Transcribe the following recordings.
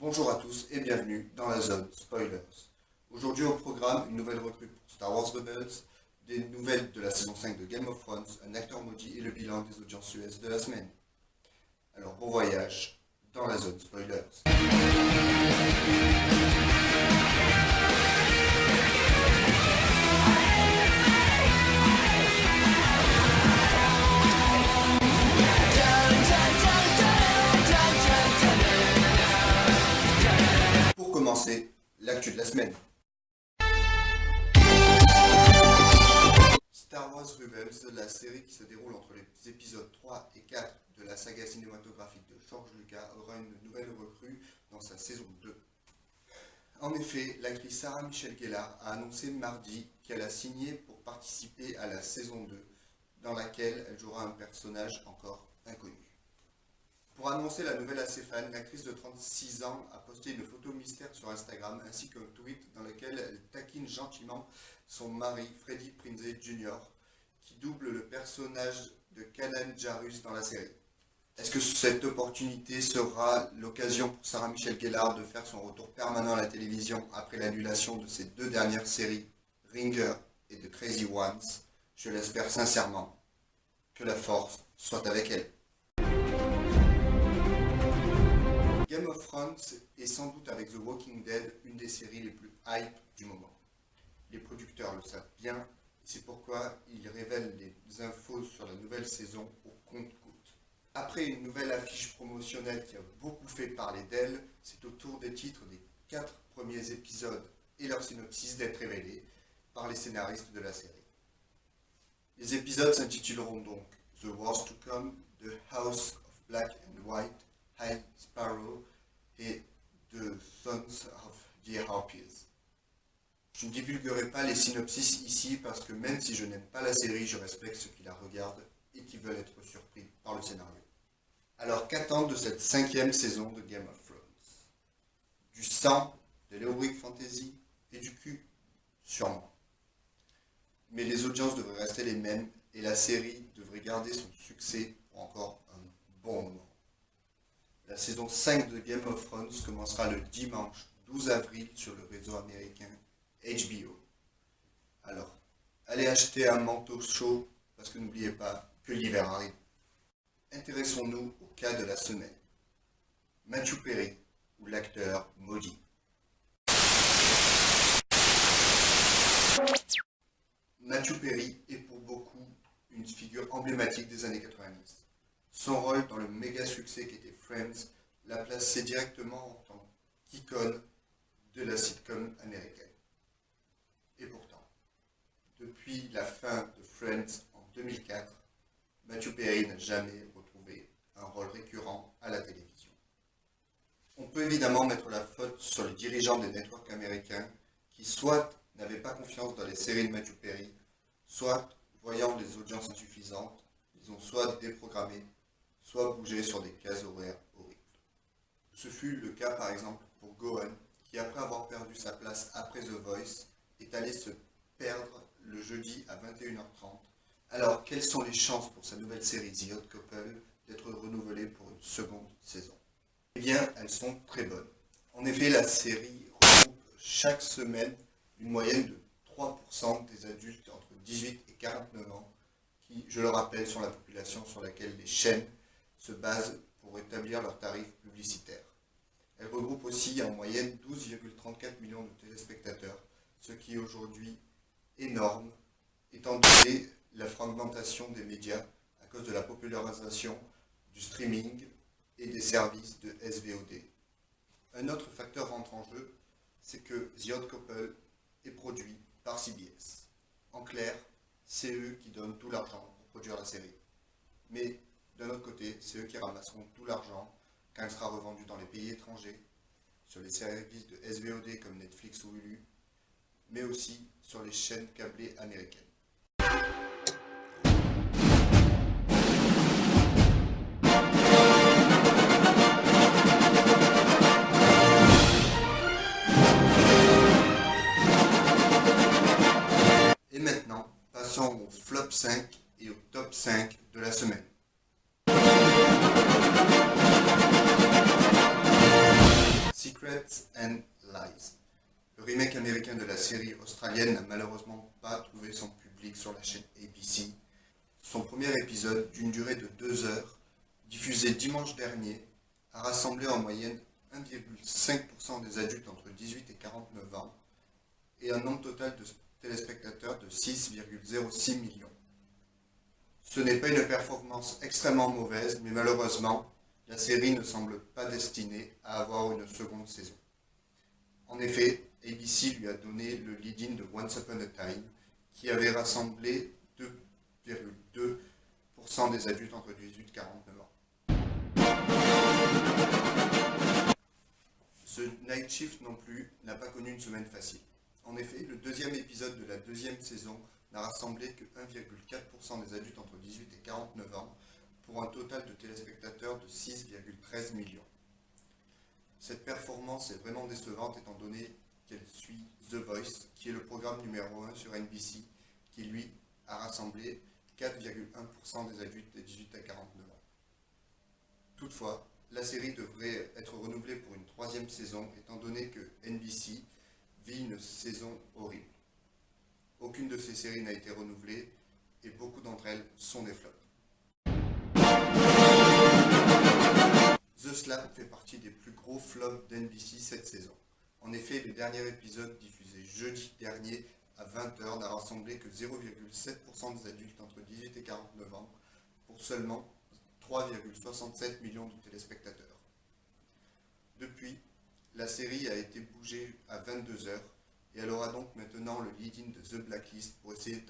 Bonjour à tous et bienvenue dans la zone Spoilers. Aujourd'hui au programme, une nouvelle recrue pour Star Wars Rebels, des nouvelles de la saison 5 de Game of Thrones, un acteur maudit et le bilan des audiences US de la semaine. Alors bon voyage dans la zone Spoilers. Pour commencer, l'actu de la semaine. Star Wars Rebels, la série qui se déroule entre les épisodes 3 et 4 de la saga cinématographique de George Lucas, aura une nouvelle recrue dans sa saison 2. En effet, l'actrice Sarah Michelle Gellar a annoncé mardi qu'elle a signé pour participer à la saison 2, dans laquelle elle jouera un personnage encore inconnu. Pour annoncer la nouvelle à ses fans, l'actrice de 36 ans a posté une photo mystère sur Instagram ainsi qu'un tweet dans lequel elle taquine gentiment son mari, Freddie Prinze Jr., qui double le personnage de Kanan Jarrus dans la série. Est-ce que cette opportunité sera l'occasion pour Sarah Michelle Gellar de faire son retour permanent à la télévision après l'annulation de ses deux dernières séries, Ringer et The Crazy Ones? Je l'espère sincèrement. Que la force soit avec elle. Game of Thrones est sans doute avec The Walking Dead une des séries les plus hype du moment. Les producteurs le savent bien, et c'est pourquoi ils révèlent les infos sur la nouvelle saison au compte-gouttes. Après une nouvelle affiche promotionnelle qui a beaucoup fait parler d'elle, c'est au tour des titres des 4 premiers épisodes et leur synopsis d'être révélés par les scénaristes de la série. Les épisodes s'intituleront donc The Wars to Come, The House of Black and White, High Sparrow et The Sons of the Harpies. Je ne divulguerai pas les synopsis ici parce que même si je n'aime pas la série, je respecte ceux qui la regardent et qui veulent être surpris par le scénario. Alors qu'attendre de cette 5e saison de Game of Thrones? Du sang, de l'heroic fantasy et du cul? Sûrement. Mais les audiences devraient rester les mêmes et la série devrait garder son succès pour encore un bon moment. La saison 5 de Game of Thrones commencera le dimanche 12 avril sur le réseau américain HBO. Alors, allez acheter un manteau chaud parce que n'oubliez pas que l'hiver arrive. Intéressons-nous au cas de la semaine. Matthew Perry ou l'acteur maudit. Matthew Perry est pour beaucoup une figure emblématique des années 90. Son rôle dans le méga succès qu'était Friends l'a placé directement en tant qu'icône de la sitcom américaine. Et pourtant, depuis la fin de Friends en 2004, Matthew Perry n'a jamais retrouvé un rôle récurrent à la télévision. On peut évidemment mettre la faute sur les dirigeants des networks américains qui soit n'avaient pas confiance dans les séries de Matthew Perry, soit, voyant les audiences insuffisantes, ils ont soit déprogrammé, soit bougé sur des cases horaires horribles. Ce fut le cas par exemple pour Gohan, qui après avoir perdu sa place après The Voice, est allé se perdre le jeudi à 21h30. Alors, quelles sont les chances pour sa nouvelle série The Odd Couple d'être renouvelée pour une seconde saison? Eh bien, elles sont très bonnes. En effet, la série regroupe chaque semaine une moyenne de 3% des adultes entre 18 et 49 ans, qui, je le rappelle, sont la population sur laquelle les chaînes se basent pour établir leurs tarifs publicitaires. Elle regroupe aussi en moyenne 12,34 millions de téléspectateurs, ce qui est aujourd'hui énorme, étant donné la fragmentation des médias à cause de la popularisation du streaming et des services de SVOD. Un autre facteur rentre en jeu, c'est que The Odd Couple est produit par CBS. En clair, c'est eux qui donnent tout l'argent pour produire la série. Mais d'un autre côté, c'est eux qui ramasseront tout l'argent quand elle sera revendue dans les pays étrangers, sur les services de SVOD comme Netflix ou Hulu, mais aussi sur les chaînes câblées américaines. Et maintenant, passons au flop 5 et au top 5 de la semaine. Le remake américain de la série australienne n'a malheureusement pas trouvé son public sur la chaîne ABC. Son premier épisode, d'une durée de 2 heures, diffusé dimanche dernier, a rassemblé en moyenne 1,5% des adultes entre 18 et 49 ans et un nombre total de téléspectateurs de 6,06 millions. Ce n'est pas une performance extrêmement mauvaise, mais malheureusement, la série ne semble pas destinée à avoir une seconde saison. En effet, ABC lui a donné le lead-in de Once Upon a Time, qui avait rassemblé 2,2% des adultes entre 18 et 49 ans. Ce Night Shift non plus n'a pas connu une semaine facile. En effet, le deuxième épisode de la deuxième saison n'a rassemblé que 1,4% des adultes entre 18 et 49 ans, pour un total de téléspectateurs de 6,13 millions. Cette performance est vraiment décevante étant donné qu'elle suit The Voice, qui est le programme numéro 1 sur NBC, qui lui a rassemblé 4,1% des adultes de 18 à 49 ans. Toutefois, la série devrait être renouvelée pour une troisième saison, étant donné que NBC vit une saison horrible. Aucune de ces séries n'a été renouvelée et beaucoup d'entre elles sont des flops. The Slap fait partie des plus gros flops d'NBC cette saison. En effet, le dernier épisode diffusé jeudi dernier à 20h n'a rassemblé que 0,7% des adultes entre 18 et 49 ans pour seulement 3,67 millions de téléspectateurs. Depuis, la série a été bougée à 22h et elle aura donc maintenant le lead-in de The Blacklist pour essayer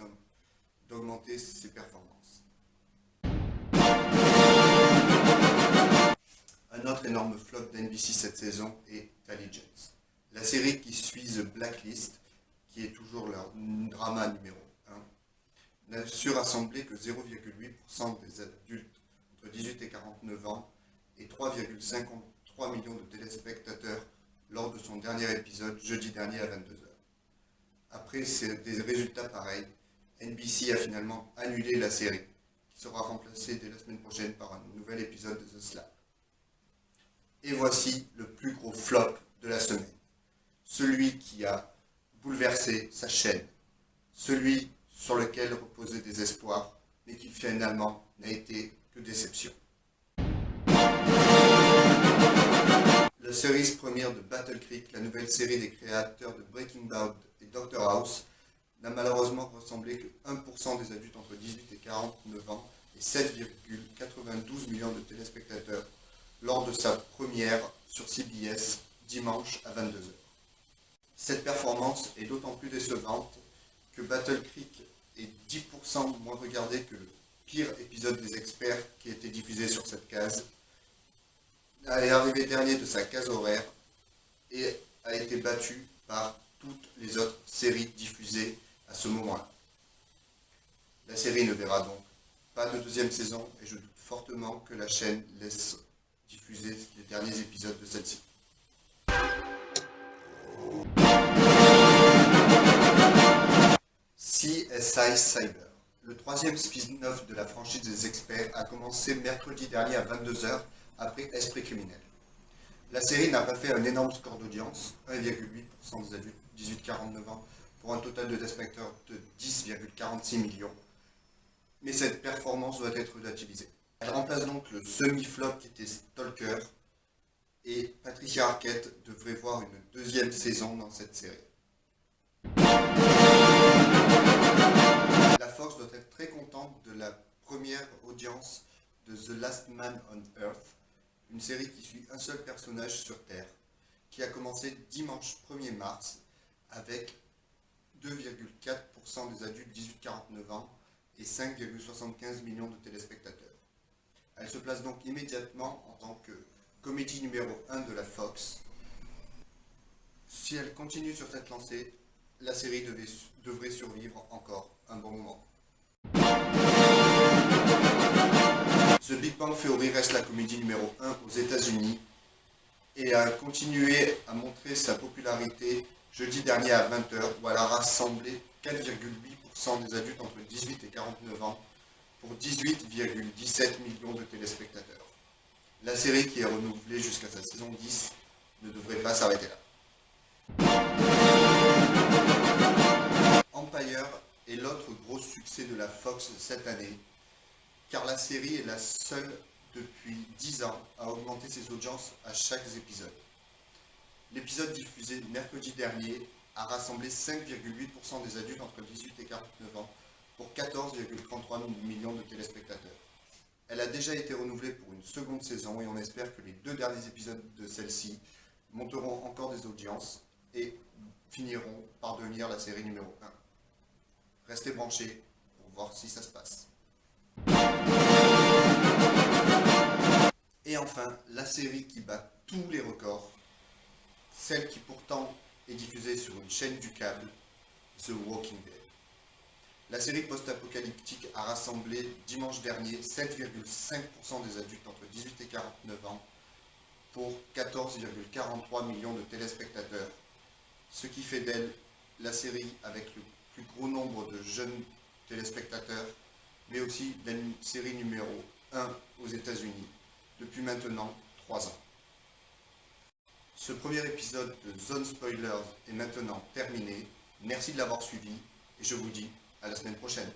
d'augmenter ses performances. Un autre énorme flop d'NBC cette saison est Allegiance. La série qui suit The Blacklist, qui est toujours leur drama numéro 1, n'a su rassembler que 0,8% des adultes entre 18 et 49 ans et 3,53 millions de téléspectateurs lors de son dernier épisode jeudi dernier à 22h. Après des résultats pareils, NBC a finalement annulé la série, qui sera remplacée dès la semaine prochaine par un nouvel épisode de The Slap. Et voici le plus gros flop de la semaine. Celui qui a bouleversé sa chaîne. Celui sur lequel reposaient des espoirs, mais qui finalement n'a été que déception. La série première de Battle Creek, la nouvelle série des créateurs de Breaking Bad et Dr House, n'a malheureusement rassemblé que 1% des adultes entre 18 et 49 ans et 7,92 millions de téléspectateurs lors de sa première sur CBS dimanche à 22h. Cette performance est d'autant plus décevante que Battle Creek est 10% moins regardé que le pire épisode des experts qui a été diffusé sur cette case. Elle est arrivé dernier de sa case horaire et a été battu par toutes les autres séries diffusées à ce moment-là. La série ne verra donc pas de deuxième saison et je doute fortement que la chaîne laisse diffuser les derniers épisodes de celle-ci. CSI Cyber. Le troisième spin-off de la franchise des experts a commencé mercredi dernier à 22h après Esprit criminel. La série n'a pas fait un énorme score d'audience, 1,8% des adultes 18-49 ans, pour un total de téléspectateurs de 10,46 millions. Mais cette performance doit être relativisée. Elle remplace donc le semi-flop qui était Stalker, et Patricia Arquette devrait voir une deuxième saison dans cette série. La Fox doit être très contente de la première audience de The Last Man on Earth, une série qui suit un seul personnage sur Terre, qui a commencé dimanche 1er mars avec 2,4% des adultes 18-49 ans et 5,75 millions de téléspectateurs. Elle se place donc immédiatement en tant que comédie numéro 1 de la Fox. Si elle continue sur cette lancée, la série devrait survivre encore un bon moment. The Big Bang Theory reste la comédie numéro 1 aux États-Unis et a continué à montrer sa popularité jeudi dernier à 20h où elle a rassemblé 4,8% des adultes entre 18 et 49 ans pour 18,17 millions de téléspectateurs. La série qui est renouvelée jusqu'à sa saison 10 ne devrait pas s'arrêter là. Empire est l'autre gros succès de la Fox cette année, car la série est la seule depuis 10 ans à augmenter ses audiences à chaque épisode. L'épisode diffusé mercredi dernier a rassemblé 5,8% des adultes entre 18 et 49 ans pour 14,33 millions de téléspectateurs. Elle a déjà été renouvelée pour une seconde saison et on espère que les 2 derniers épisodes de celle-ci monteront encore des audiences et finiront par devenir la série numéro 1. Restez branchés pour voir si ça se passe. Et enfin, la série qui bat tous les records, celle qui pourtant est diffusée sur une chaîne du câble, The Walking Dead. La série post-apocalyptique a rassemblé dimanche dernier 7,5% des adultes entre 18 et 49 ans pour 14,43 millions de téléspectateurs, ce qui fait d'elle la série avec le plus gros nombre de jeunes téléspectateurs, mais aussi la série numéro 1 aux États-Unis depuis maintenant 3 ans. Ce premier épisode de Zone Spoilers est maintenant terminé. Merci de l'avoir suivi et je vous dis à la semaine prochaine.